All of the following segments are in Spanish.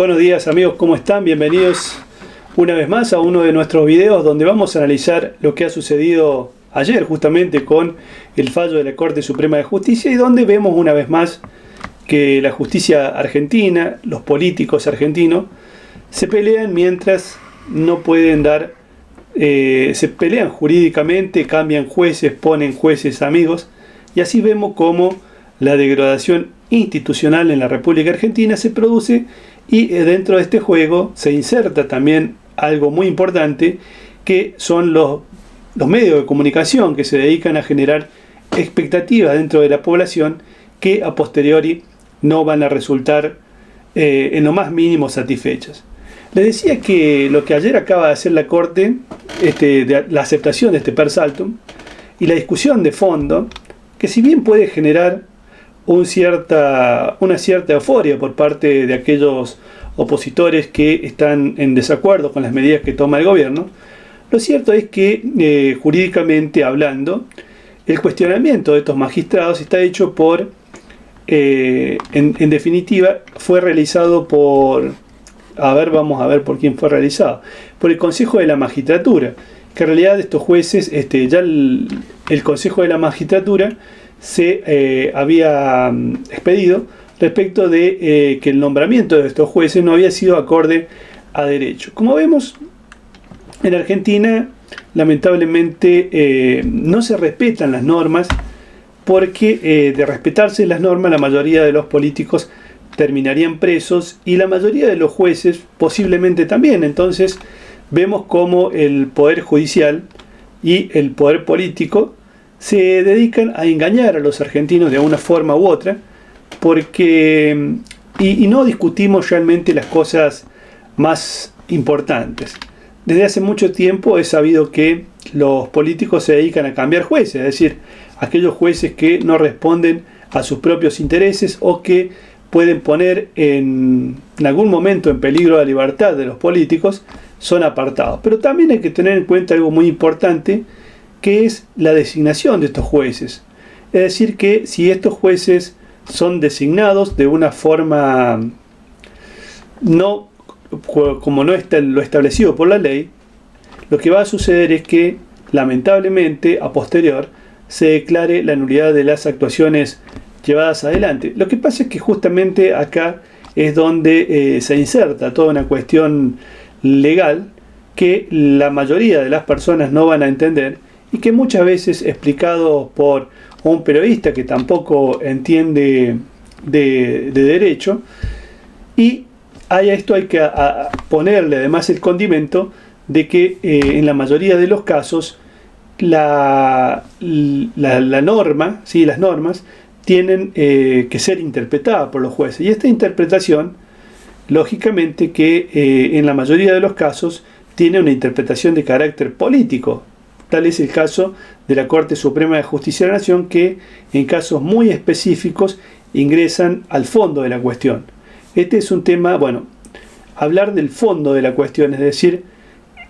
Buenos días amigos, ¿cómo están? Bienvenidos una vez más a uno de nuestros videos donde vamos a analizar lo que ha sucedido ayer justamente con el fallo de la Corte Suprema de Justicia y donde vemos una vez más que la justicia argentina, los políticos argentinos, se pelean mientras no pueden dar, se pelean jurídicamente, cambian jueces, ponen jueces amigos y así vemos cómo la degradación institucional en la República Argentina se produce y dentro de este juego se inserta también algo muy importante que son los medios de comunicación que se dedican a generar expectativas dentro de la población que a posteriori no van a resultar en lo más mínimo satisfechas. Les decía que lo que ayer acaba de hacer la Corte, de la aceptación de este per saltum y la discusión de fondo, que si bien puede generar una cierta euforia por parte de aquellos opositores que están en desacuerdo con las medidas que toma el gobierno, lo cierto es que jurídicamente hablando, el cuestionamiento de estos magistrados está hecho por, en definitiva, fue realizado por, vamos a ver por quién fue realizado, por el Consejo de la Magistratura, que en realidad estos jueces, ya el Consejo de la Magistratura se había expedido respecto de que el nombramiento de estos jueces no había sido acorde a derecho. Como vemos, en Argentina lamentablemente no se respetan las normas porque de respetarse las normas la mayoría de los políticos terminarían presos y la mayoría de los jueces posiblemente también. Entonces vemos cómo el Poder Judicial y el Poder Político se dedican a engañar a los argentinos de una forma u otra, porque y no discutimos realmente las cosas más importantes. Desde hace mucho tiempo he sabido que los políticos se dedican a cambiar jueces, es decir, aquellos jueces que no responden a sus propios intereses o que pueden poner en algún momento en peligro la libertad de los políticos, son apartados. Pero también hay que tener en cuenta algo muy importante, que es la designación de estos jueces. Es decir, que si estos jueces son designados de una forma no como no está lo establecido por la ley, lo que va a suceder es que lamentablemente a posterior se declare la nulidad de las actuaciones llevadas adelante. Lo que pasa es que justamente acá es donde se inserta toda una cuestión legal que la mayoría de las personas no van a entender y que muchas veces explicado por un periodista que tampoco entiende de derecho, y a esto hay que ponerle además el condimento de que en la mayoría de los casos la norma, ¿sí? Las normas tienen que ser interpretadas por los jueces y esta interpretación lógicamente que en la mayoría de los casos tiene una interpretación de carácter político. Tal es el caso de la Corte Suprema de Justicia de la Nación, que en casos muy específicos ingresan al fondo de la cuestión. Este es un tema, bueno, hablar del fondo de la cuestión, es decir,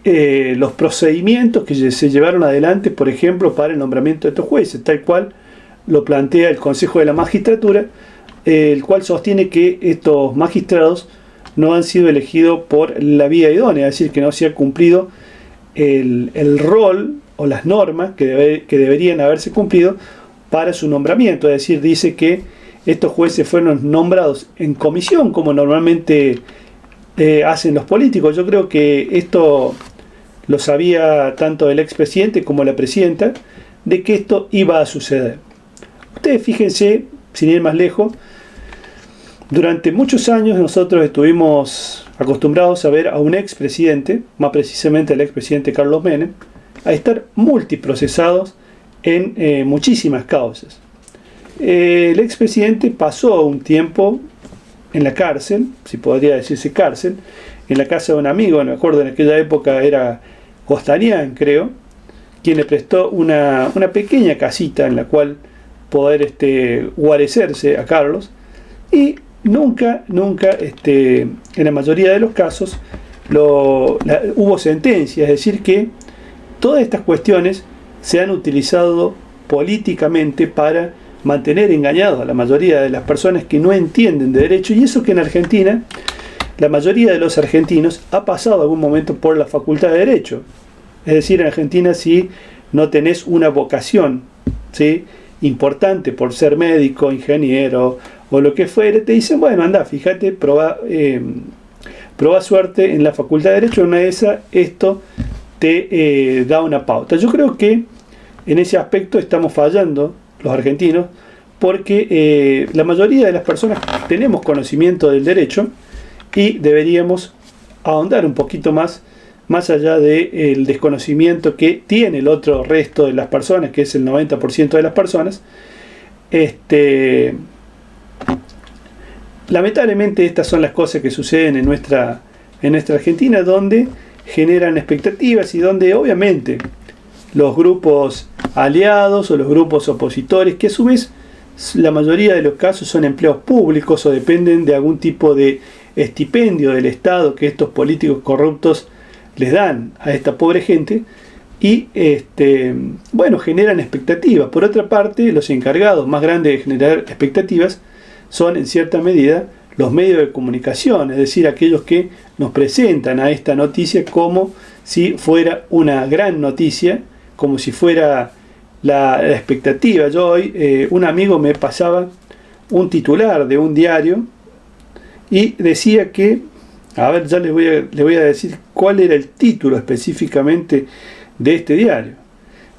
los procedimientos que se llevaron adelante, por ejemplo, para el nombramiento de estos jueces, tal cual lo plantea el Consejo de la Magistratura, el cual sostiene que estos magistrados no han sido elegidos por la vía idónea, es decir, que no se ha cumplido el rol o las normas que deberían haberse cumplido para su nombramiento. Es decir, dice que estos jueces fueron nombrados en comisión, como normalmente hacen los políticos. Yo creo que esto lo sabía tanto el expresidente como la presidenta, de que esto iba a suceder. Ustedes fíjense, sin ir más lejos, durante muchos años nosotros estuvimos acostumbrados a ver a un expresidente, más precisamente al expresidente Carlos Menem, a estar multiprocesados en muchísimas causas. El expresidente pasó un tiempo en la cárcel, si podría decirse cárcel, en la casa de un amigo, me acuerdo en aquella época era Costanián, creo, quien le prestó una pequeña casita en la cual poder guarecerse a Carlos, y nunca, en la mayoría de los casos, hubo sentencia, es decir que todas estas cuestiones se han utilizado políticamente para mantener engañados a la mayoría de las personas que no entienden de derecho, y eso que en Argentina la mayoría de los argentinos ha pasado algún momento por la Facultad de Derecho. Es decir, en Argentina, si no tenés una vocación, ¿sí?, importante por ser médico, ingeniero o lo que fuere, te dicen, bueno, anda, fíjate, probá suerte en la Facultad de Derecho, una de esas, esto te da una pauta. Yo creo que en ese aspecto estamos fallando los argentinos, porque la mayoría de las personas tenemos conocimiento del derecho y deberíamos ahondar un poquito más allá del desconocimiento que tiene el otro resto de las personas, que es el 90% de las personas. Lamentablemente estas son las cosas que suceden en nuestra Argentina, donde generan expectativas y donde obviamente los grupos aliados o los grupos opositores, que a su vez la mayoría de los casos son empleados públicos o dependen de algún tipo de estipendio del Estado que estos políticos corruptos les dan a esta pobre gente, y bueno, generan expectativas. Por otra parte, los encargados más grandes de generar expectativas son en cierta medida los medios de comunicación, es decir, aquellos que nos presentan a esta noticia como si fuera una gran noticia, como si fuera la expectativa. Yo hoy, un amigo me pasaba un titular de un diario y decía que, a ver, ya les voy a decir cuál era el título específicamente de este diario.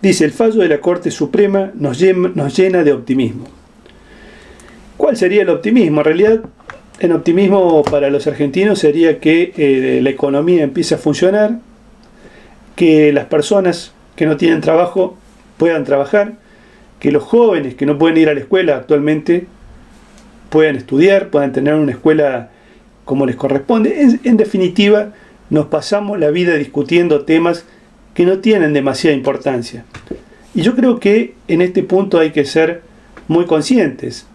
Dice: el fallo de la Corte Suprema nos llena de optimismo. ¿Cuál sería el optimismo? En realidad, el optimismo para los argentinos sería que la economía empiece a funcionar, que las personas que no tienen trabajo puedan trabajar, que los jóvenes que no pueden ir a la escuela actualmente puedan estudiar, puedan tener una escuela como les corresponde. En definitiva, nos pasamos la vida discutiendo temas que no tienen demasiada importancia. Y yo creo que en este punto hay que ser muy conscientes.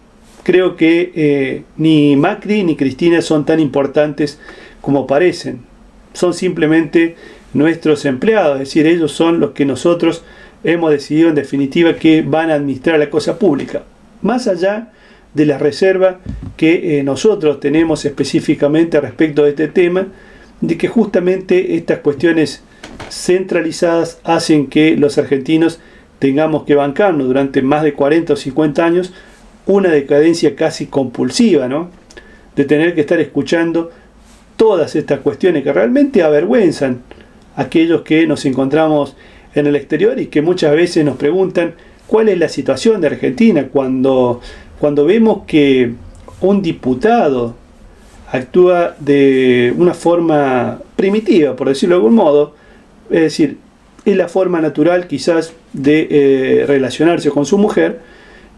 Creo que ni Macri ni Cristina son tan importantes como parecen. Son simplemente nuestros empleados, es decir, ellos son los que nosotros hemos decidido en definitiva que van a administrar la cosa pública. Más allá de la reserva que nosotros tenemos específicamente respecto de este tema, de que justamente estas cuestiones centralizadas hacen que los argentinos tengamos que bancarnos durante más de 40 o 50 años una decadencia casi compulsiva, ¿no?, de tener que estar escuchando todas estas cuestiones que realmente avergüenzan a aquellos que nos encontramos en el exterior y que muchas veces nos preguntan cuál es la situación de Argentina cuando vemos que un diputado actúa de una forma primitiva, por decirlo de algún modo. Es decir, es la forma natural quizás de relacionarse con su mujer,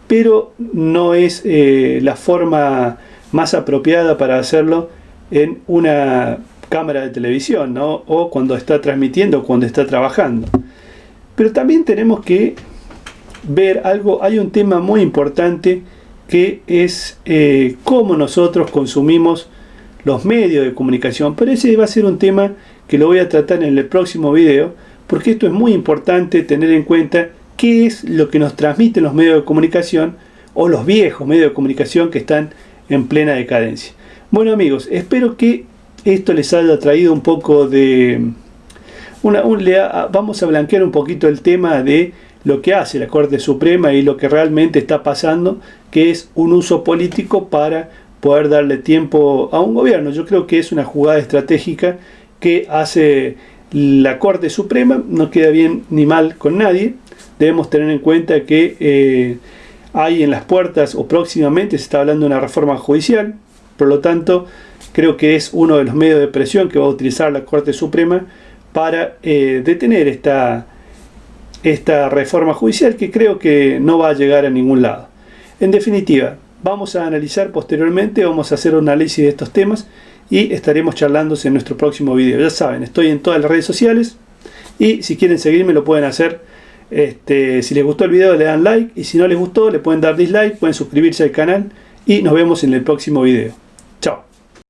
pero no es la forma más apropiada para hacerlo en una cámara de televisión, ¿no?, o cuando está transmitiendo o cuando está trabajando. Pero también tenemos que ver algo. Hay un tema muy importante que es cómo nosotros consumimos los medios de comunicación. Pero ese va a ser un tema que lo voy a tratar en el próximo video, porque esto es muy importante tener en cuenta qué es lo que nos transmiten los medios de comunicación, o los viejos medios de comunicación que están en plena decadencia. Bueno, amigos, espero que esto les haya traído un poco de... vamos a blanquear un poquito el tema de lo que hace la Corte Suprema y lo que realmente está pasando, que es un uso político para poder darle tiempo a un gobierno. Yo creo que es una jugada estratégica que hace la Corte Suprema. No queda bien ni mal con nadie. Debemos tener en cuenta que hay en las puertas, o próximamente se está hablando de una reforma judicial. Por lo tanto, creo que es uno de los medios de presión que va a utilizar la Corte Suprema para detener esta reforma judicial, que creo que no va a llegar a ningún lado. En definitiva, vamos a analizar posteriormente, vamos a hacer un análisis de estos temas y estaremos charlando en nuestro próximo video. Ya saben, estoy en todas las redes sociales y si quieren seguirme lo pueden hacer. Si les gustó el video le dan like, y si no les gustó le pueden dar dislike, pueden suscribirse al canal y nos vemos en el próximo video.